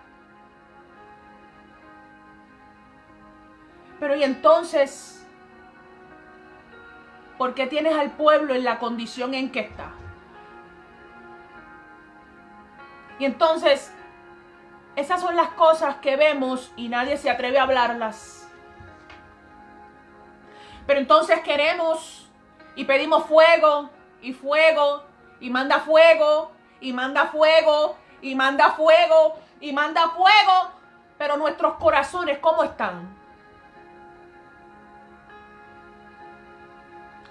Pero y entonces, ¿por qué tienes al pueblo en la condición en que está? Y entonces, esas son las cosas que vemos y nadie se atreve a hablarlas. Pero entonces queremos y pedimos fuego, y manda fuego, y manda fuego, y manda fuego, y manda fuego. Pero nuestros corazones, ¿cómo están?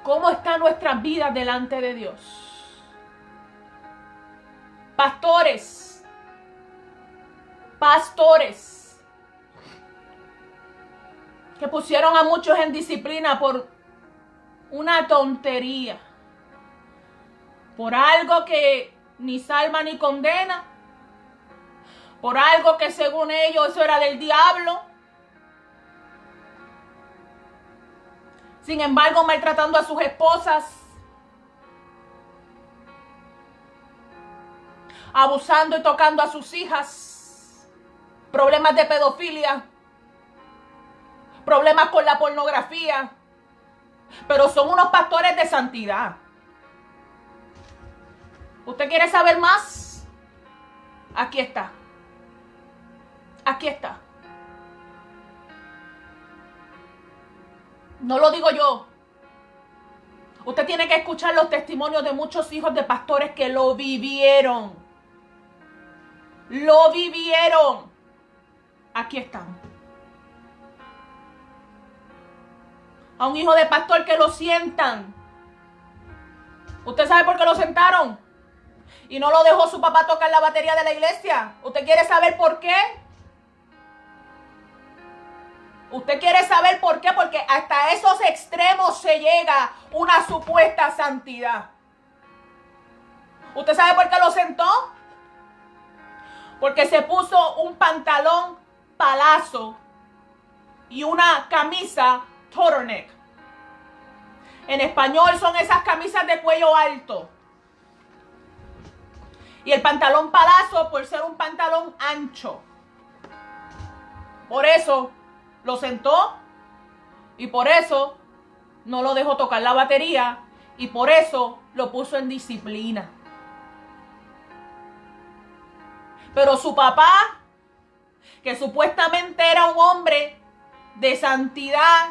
¿Cómo están nuestras vidas delante de Dios? Pastores, que pusieron a muchos en disciplina por una tontería, por algo que ni salva ni condena, por algo que según ellos eso era del diablo. Sin embargo, maltratando a sus esposas, abusando y tocando a sus hijas, problemas de pedofilia, problemas con la pornografía, pero son unos pastores de santidad. ¿Usted quiere saber más? Aquí está. Aquí está. No lo digo yo. Usted tiene que escuchar los testimonios de muchos hijos de pastores que lo vivieron. Lo vivieron. Aquí están. A un hijo de pastor que lo sientan. ¿Usted sabe por qué lo sentaron? Y no lo dejó su papá tocar la batería de la iglesia. ¿Usted quiere saber por qué? ¿Usted quiere saber por qué? Porque hasta esos extremos se llega una supuesta santidad. ¿Usted sabe por qué lo sentó? Porque se puso un pantalón palazo y una camisa turtleneck. En español son esas camisas de cuello alto. Y el pantalón palazo por ser un pantalón ancho. Por eso lo sentó y por eso no lo dejó tocar la batería y por eso lo puso en disciplina. Pero su papá, que supuestamente era un hombre de santidad,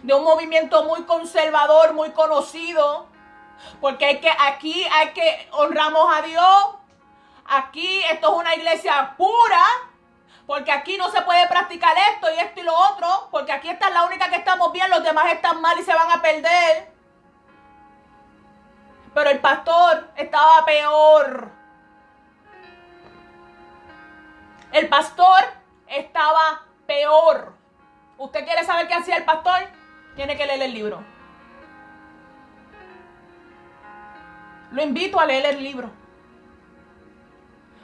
de un movimiento muy conservador, muy conocido, porque aquí hay que honramos a Dios, aquí esto es una iglesia pura, porque aquí no se puede practicar esto y lo otro, porque aquí esta es la única que estamos bien, los demás están mal y se van a perder. Pero el pastor estaba peor. El pastor estaba peor. ¿Usted quiere saber qué hacía el pastor? Tiene que leer el libro. Lo invito a leer el libro.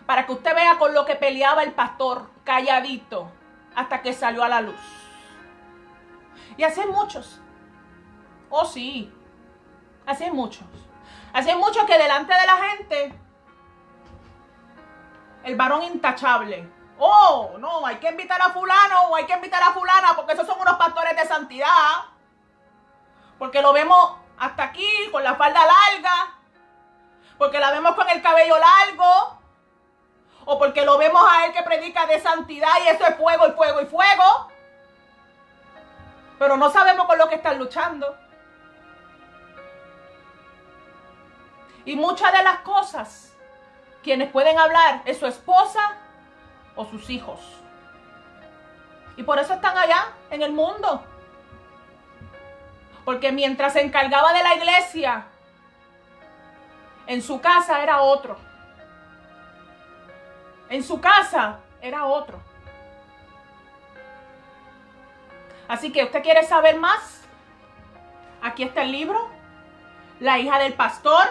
Para que usted vea con lo que peleaba el pastor, calladito. hasta que salió a la luz. Y así hay muchos. Oh, sí. Así hay muchos. Así hay muchos que delante de la gente, el varón intachable. Oh, no, hay que invitar a fulano o hay que invitar a fulana porque esos son unos pastores de santidad. Porque lo vemos hasta aquí con la falda larga. Porque la vemos con el cabello largo. O porque lo vemos a él que predica de santidad y eso es fuego y fuego y fuego. Pero no sabemos con lo que están luchando. Y muchas de las cosas, quienes pueden hablar es su esposa o sus hijos. Y por eso están allá en el mundo. Porque mientras se encargaba de la iglesia, en su casa era otro. En su casa era otro. Así que usted quiere saber más. Aquí está el libro. La hija del pastor.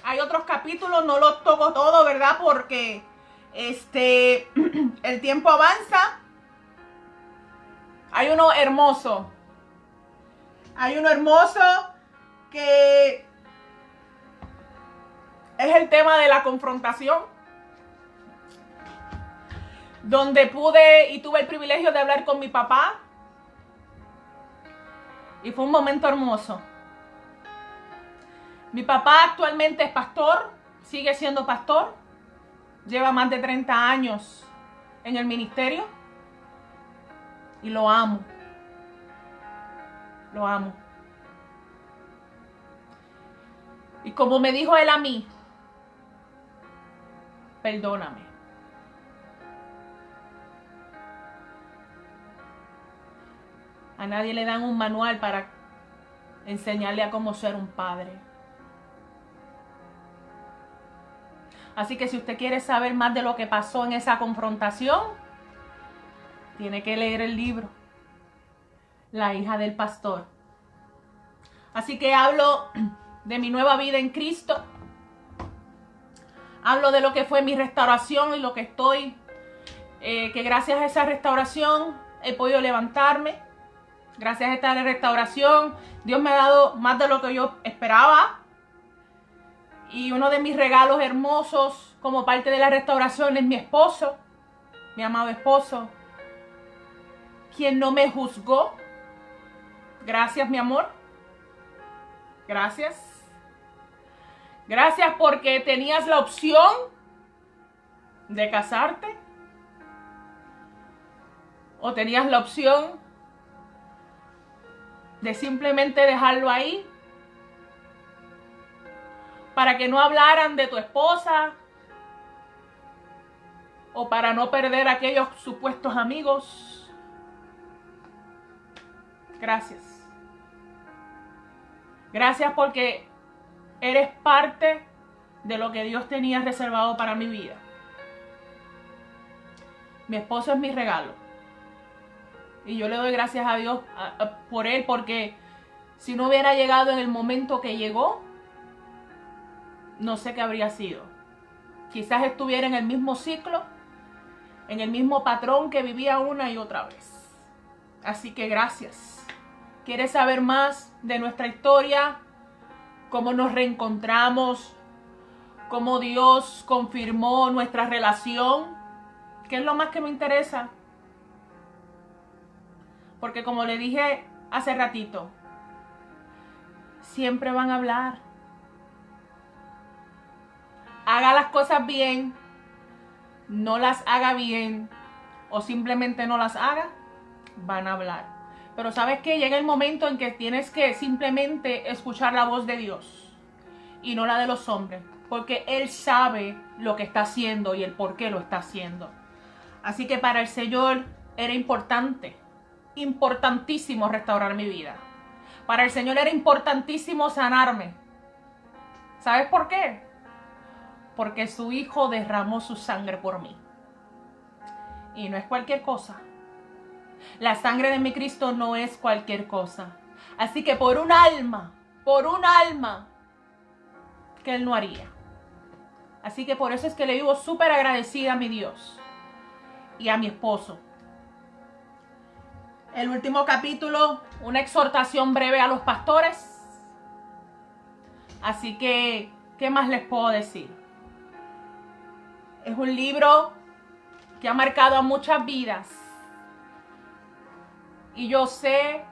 Hay otros capítulos, no los toco todo, ¿verdad? Porque el tiempo avanza. Hay uno hermoso. Hay uno hermoso que es el tema de la confrontación. Donde pude y tuve el privilegio de hablar con mi papá. Y fue un momento hermoso. Mi papá actualmente es pastor, sigue siendo pastor. Lleva más de 30 años en el ministerio. Y lo amo. Lo amo. Y como me dijo él a mí, perdóname. A nadie le dan un manual para enseñarle a cómo ser un padre. Así que si usted quiere saber más de lo que pasó en esa confrontación, tiene que leer el libro, La hija del pastor. Así que hablo de mi nueva vida en Cristo. Hablo de lo que fue mi restauración y lo que estoy, que gracias a esa restauración he podido levantarme. Gracias a esta restauración, Dios me ha dado más de lo que yo esperaba. Y uno de mis regalos hermosos como parte de la restauración es mi esposo, mi amado esposo, quien no me juzgó. Gracias, mi amor. Gracias. Gracias porque tenías la opción de casarte. O tenías la opción de simplemente dejarlo ahí. Para que no hablaran de tu esposa. O para no perder a aquellos supuestos amigos. Gracias. Gracias porque eres parte de lo que Dios tenía reservado para mi vida. Mi esposo es mi regalo. Y yo le doy gracias a Dios por él, porque si no hubiera llegado en el momento que llegó, no sé qué habría sido. Quizás estuviera en el mismo ciclo, en el mismo patrón que vivía una y otra vez. Así que gracias. ¿Quieres saber más de nuestra historia? ¿Cómo nos reencontramos? ¿Cómo Dios confirmó nuestra relación? ¿Qué es lo más que me interesa? Porque como le dije hace ratito, siempre van a hablar. Haga las cosas bien, no las haga bien o simplemente no las haga, van a hablar. Pero ¿sabes qué? Llega el momento en que tienes que simplemente escuchar la voz de Dios y no la de los hombres, porque Él sabe lo que está haciendo y el por qué lo está haciendo. Así que para el Señor era importante, importantísimo restaurar mi vida. Para el Señor era importantísimo sanarme. ¿Sabes por qué? Porque su Hijo derramó su sangre por mí. Y no es cualquier cosa. La sangre de mi Cristo no es cualquier cosa. Así que por un alma que Él no haría. Así que por eso es que le vivo súper agradecida a mi Dios y a mi esposo. El último capítulo, una exhortación breve a los pastores. Así que, ¿qué más les puedo decir? Es un libro que ha marcado a muchas vidas. Y yo sé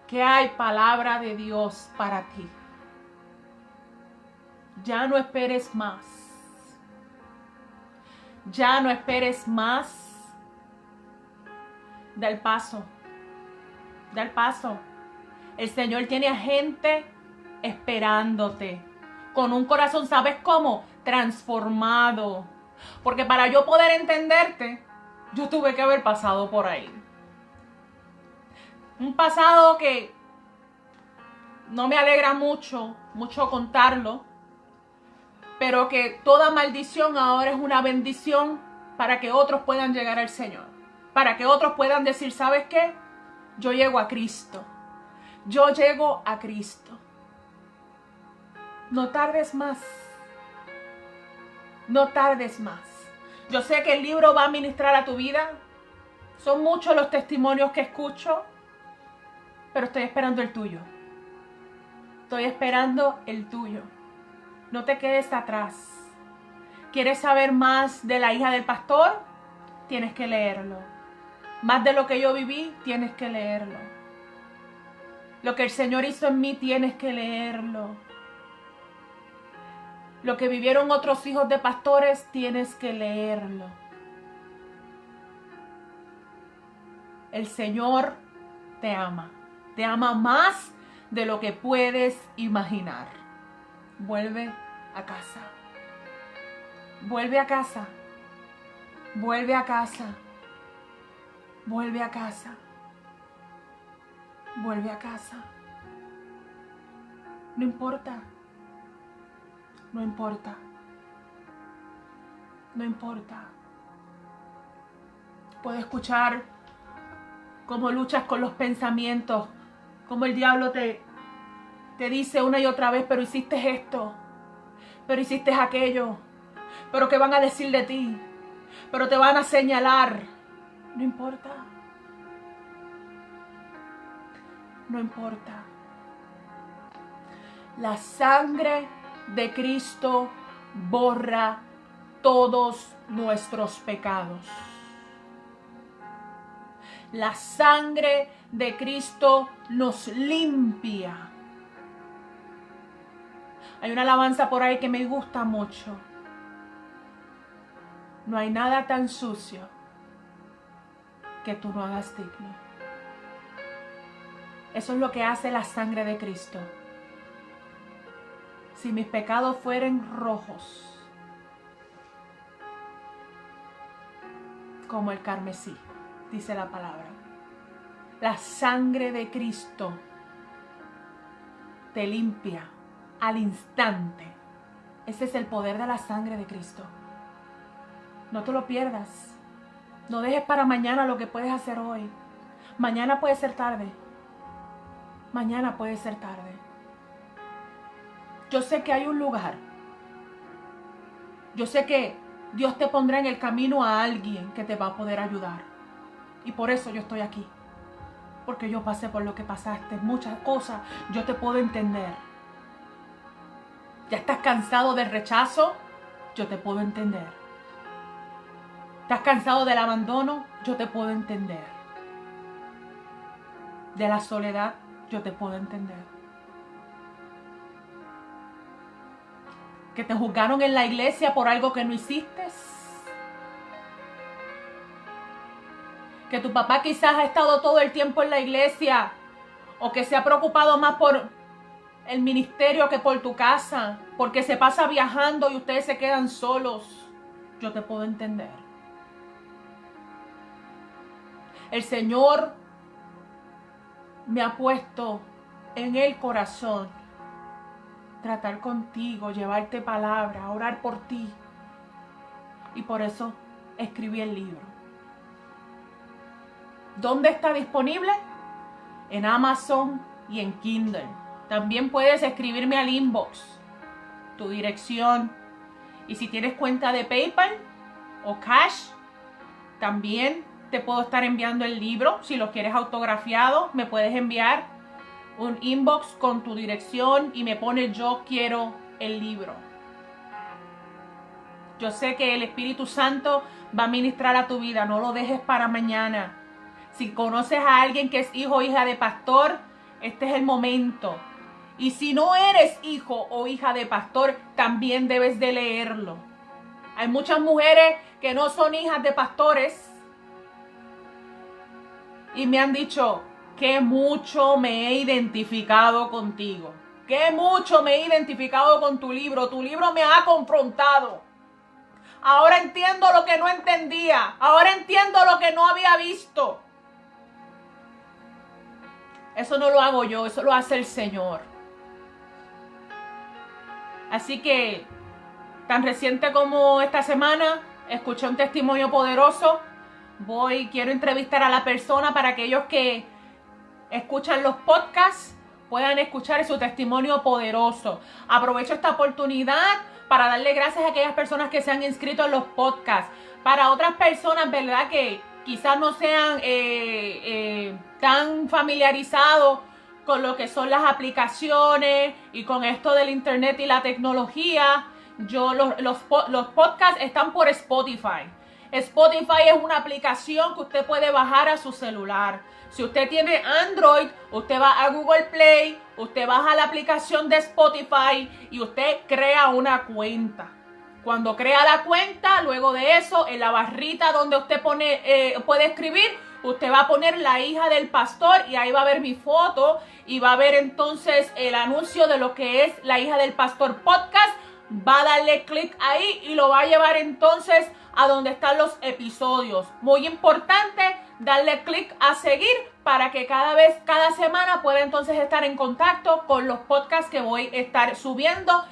que hay palabra de Dios para ti. Ya no esperes más. Ya no esperes más. Da el paso. Da el paso. El Señor tiene a gente esperándote. Con un corazón, ¿sabes cómo? Transformado. Porque para yo poder entenderte, yo tuve que haber pasado por ahí. Un pasado que no me alegra mucho contarlo, pero que toda maldición ahora es una bendición para que otros puedan llegar al Señor. Para que otros puedan decir, ¿sabes qué? Yo llego a Cristo. Yo llego a Cristo. No tardes más. No tardes más. Yo sé que el libro va a ministrar a tu vida. Son muchos los testimonios que escucho, pero estoy esperando el tuyo. Estoy esperando el tuyo. No te quedes atrás. ¿Quieres saber más de la hija del pastor? Tienes que leerlo. Más de lo que yo viví, tienes que leerlo. Lo que el Señor hizo en mí, tienes que leerlo. Lo que vivieron otros hijos de pastores, tienes que leerlo. El Señor te ama. Te ama más de lo que puedes imaginar. Vuelve a casa. Vuelve a casa. Vuelve a casa. Vuelve a casa. Vuelve a casa. No importa. No importa. No importa. Puedo escuchar cómo luchas con los pensamientos, cómo el diablo te dice una y otra vez, pero hiciste esto, pero hiciste aquello, pero qué van a decir de ti, pero te van a señalar. No importa. No importa. La sangre de Cristo borra todos nuestros pecados. La sangre de Cristo nos limpia. Hay una alabanza por ahí que me gusta mucho. No hay nada tan sucio que tú no hagas digno. Eso es lo que hace la sangre de Cristo. Si mis pecados fueren rojos como el carmesí, dice la palabra, la sangre de Cristo te limpia al instante. Ese es el poder de la sangre de Cristo. No te lo pierdas. No dejes para mañana lo que puedes hacer hoy. Mañana puede ser tarde. Mañana puede ser tarde. Yo sé que hay un lugar. Yo sé que Dios te pondrá en el camino a alguien que te va a poder ayudar. Y por eso yo estoy aquí. Porque yo pasé por lo que pasaste. Muchas cosas yo te puedo entender. ¿Ya estás cansado del rechazo? Yo te puedo entender. ¿Estás cansado del abandono? Yo te puedo entender. De la soledad, yo te puedo entender. Que te juzgaron en la iglesia por algo que no hiciste. Que tu papá quizás ha estado todo el tiempo en la iglesia, o que se ha preocupado más por el ministerio que por tu casa, porque se pasa viajando y ustedes se quedan solos. Yo te puedo entender. El Señor me ha puesto en el corazón tratar contigo, llevarte palabra, orar por ti. Y por eso escribí el libro. ¿Dónde está disponible? En Amazon y en Kindle. También puedes escribirme al inbox tu dirección. Y si tienes cuenta de PayPal o Cash, también te puedo estar enviando el libro. Si lo quieres autografiado, me puedes enviar un inbox con tu dirección y me pones yo quiero el libro. Yo sé que el Espíritu Santo va a ministrar a tu vida, no lo dejes para mañana. Si conoces a alguien que es hijo o hija de pastor, este es el momento. Y si no eres hijo o hija de pastor, también debes de leerlo. Hay muchas mujeres que no son hijas de pastores y me han dicho que mucho me he identificado contigo, que mucho me he identificado con tu libro me ha confrontado. Ahora entiendo lo que no entendía, ahora entiendo lo que no había visto. Eso no lo hago yo, eso lo hace el Señor. Así que, tan reciente como esta semana, escuché un testimonio poderoso. Quiero entrevistar a la persona para aquellos que escuchan los podcasts puedan escuchar su testimonio poderoso. Aprovecho esta oportunidad para darle gracias a aquellas personas que se han inscrito en los podcasts. Para otras personas, ¿verdad?, que quizás no sean tan familiarizados con lo que son las aplicaciones y con esto del internet y la tecnología, los podcasts están por Spotify. Spotify es una aplicación que usted puede bajar a su celular. Si usted tiene Android, usted va a Google Play, usted baja la aplicación de Spotify y usted crea una cuenta. Cuando crea la cuenta, luego de eso, en la barrita donde usted puede escribir, usted va a poner la hija del pastor y ahí va a ver mi foto y va a ver entonces el anuncio de lo que es la hija del pastor podcast. Va a darle clic ahí y lo va a llevar entonces a donde están los episodios. Muy importante, darle clic a seguir para que cada semana pueda entonces estar en contacto con los podcasts que voy a estar subiendo.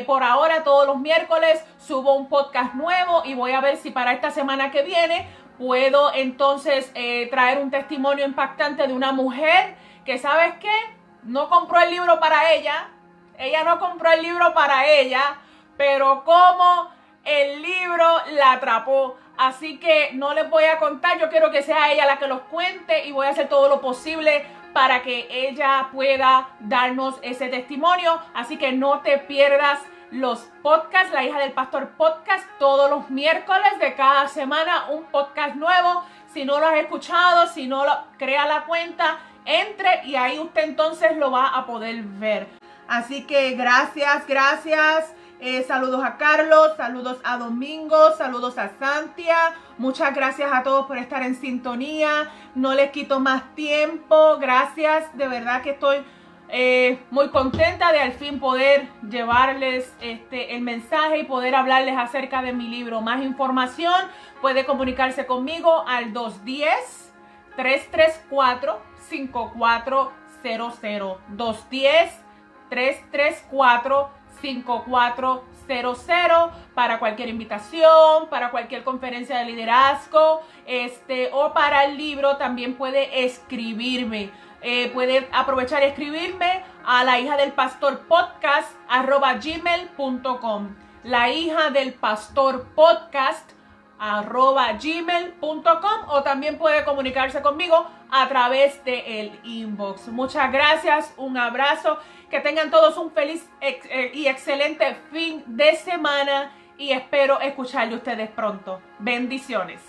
Por ahora, todos los miércoles subo un podcast nuevo y voy a ver si para esta semana que viene puedo entonces traer un testimonio impactante de una mujer que, ¿sabes qué? No compró el libro para ella. Ella no compró el libro para ella, pero como el libro la atrapó. Así que no les voy a contar, yo quiero que sea ella la que los cuente y voy a hacer todo lo posible para que ella pueda darnos ese testimonio. Así que no te pierdas los podcasts, La Hija del Pastor Podcast, todos los miércoles de cada semana, un podcast nuevo. Si no lo has escuchado, si no crea la cuenta, entre y ahí usted entonces lo va a poder ver. Así que gracias. Saludos a Carlos, saludos a Domingo, saludos a Santia. Muchas gracias a todos por estar en sintonía. No les quito más tiempo. Gracias, de verdad que estoy muy contenta de al fin poder llevarles el mensaje y poder hablarles acerca de mi libro. Más información puede comunicarse conmigo al 210-334-5400. 210-334-5400 para cualquier invitación, para cualquier conferencia de liderazgo, o para el libro. También puede escribirme. Puede aprovechar y escribirme a la hija del pastor podcast @gmail.com. La hija del pastor podcast @gmail.com, o también puede comunicarse conmigo a través del inbox. Muchas gracias, un abrazo, que tengan todos un feliz y excelente fin de semana y espero escucharle ustedes pronto. Bendiciones.